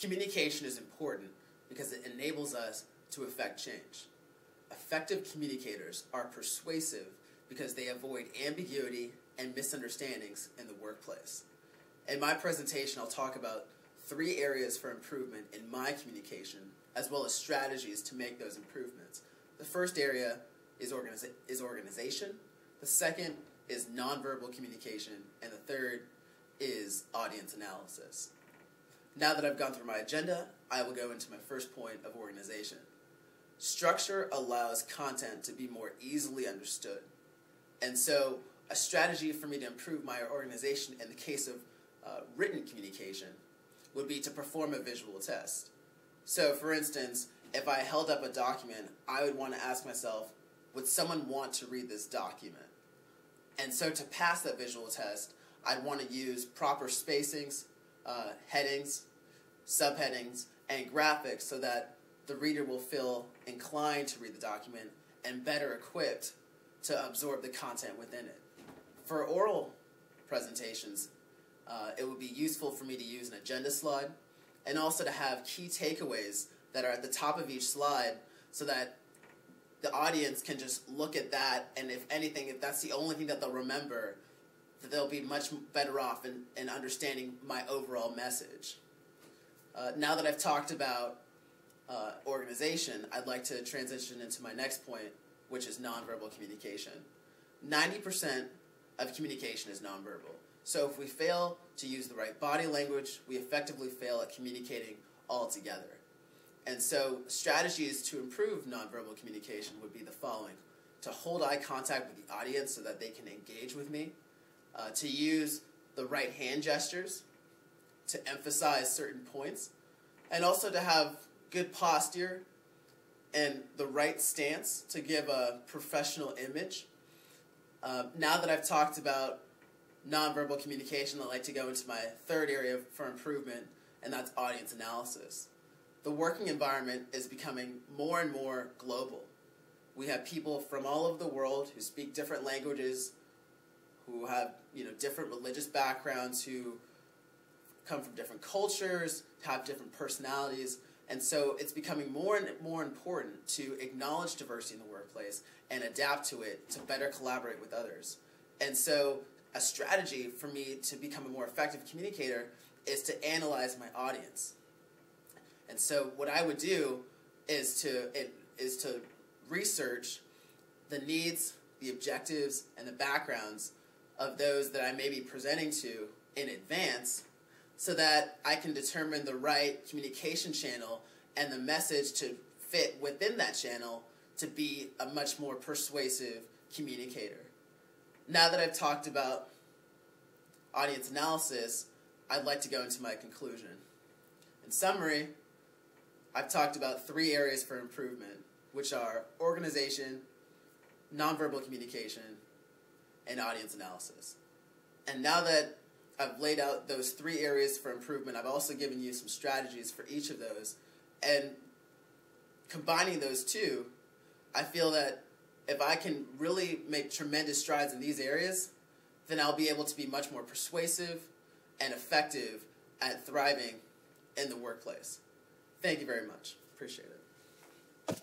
Communication is important because it enables us to effect change. Effective communicators are persuasive because they avoid ambiguity and misunderstandings in the workplace. In my presentation, I'll talk about 3 areas for improvement in my communication, as well as strategies to make those improvements. The first area is organization, the second is nonverbal communication, and the third is audience analysis. Now that I've gone through my agenda, I will go into my first point of organization. Structure allows content to be more easily understood. And so a strategy for me to improve my organization in the case of written communication would be to perform a visual test. So for instance, if I held up a document, I would want to ask myself, would someone want to read this document? And so to pass that visual test, I'd want to use proper spacings, headings, subheadings, and graphics so that the reader will feel inclined to read the document and better equipped to absorb the content within it. For oral presentations, it would be useful for me to use an agenda slide and also to have key takeaways that are at the top of each slide so that the audience can just look at that, and if anything, if that's the only thing that they'll remember, that they'll be much better off in understanding my overall message. Now that I've talked about organization, I'd like to transition into my next point, which is nonverbal communication. 90% of communication is nonverbal. So if we fail to use the right body language, we effectively fail at communicating altogether. And so strategies to improve nonverbal communication would be the following: to hold eye contact with the audience so that they can engage with me, to use the right hand gestures, to emphasize certain points, and also to have good posture and the right stance to give a professional image. Now that I've talked about nonverbal communication, I'd like to go into my third area for improvement, and that's audience analysis. The working environment is becoming more and more global. We have people from all over the world who speak different languages, who have different religious backgrounds, who come from different cultures, have different personalities, and so it's becoming more and more important to acknowledge diversity in the workplace and adapt to it to better collaborate with others. And so a strategy for me to become a more effective communicator is to analyze my audience. And so what I would do is to research the needs, the objectives, and the backgrounds of those that I may be presenting to in advance so that I can determine the right communication channel and the message to fit within that channel to be a much more persuasive communicator. Now that I've talked about audience analysis, I'd like to go into my conclusion. In summary, I've talked about 3 areas for improvement, which are organization, nonverbal communication, and audience analysis. And now that I've laid out those 3 areas for improvement, I've also given you some strategies for each of those. And combining those 2, I feel that if I can really make tremendous strides in these areas, then I'll be able to be much more persuasive and effective at thriving in the workplace. Thank you very much. Appreciate it.